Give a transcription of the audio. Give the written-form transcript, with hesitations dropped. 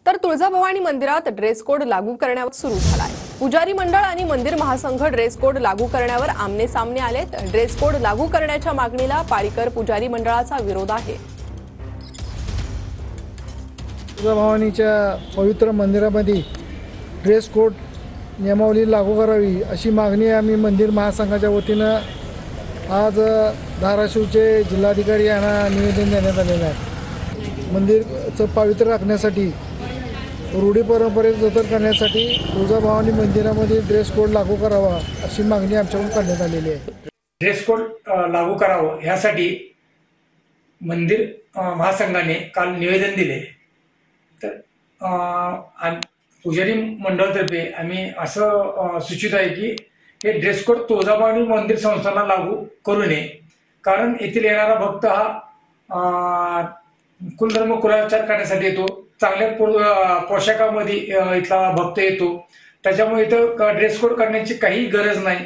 तर तुळजाभवानी मंदिरात dress code लागू करण्यावर सुरू झालाय। पुजारी मंडळ आणि मंदिर महासंघ ड्रेस कोड लागू करण्यावर आमने सामने आलेत। ड्रेस कोड लागू करण्याच्या मागणीला पारीकर पुजारी मंडळाचा विरोध आहे। तुळजाभवानीच्या पवित्र मंदिरामध्ये ड्रेस कोड नियमावली लागू करावी अशी मागणी आम्ही मंदिर महासंघाच्या वतीनं आज धाराशिवचे जिल्हाधिकारी यांना निवेदन देण्यात आलेलं आहे। मंदिरचं पावित्र्य राखण्यासाठी रूढी परंपरेचं जतन करण्यासाठी तुळजाभवानी मंदिरामध्ये ड्रेस कोड लागू करावा अशी मागणी आमच्याकडून करण्यात आलेली आहे। ड्रेस कोड लागू करावं यासाठी मंदिर महासंघाने काल निवेदन दिले। तर पुजारी मंडळातर्फे आम्ही असं सूचित आहे की हे ड्रेस कोड तुळजाभवानी मंदिर संस्थांना लागू करू नये, कारण येथील येणारा भक्त हा कुलधर्म कुलाचार करण्यासाठी येतो। चांगल्या पोशाखामध्ये इथला भक्त येतो, त्याच्यामुळे इथं ड्रेस कोड करण्याची काही गरज नाही।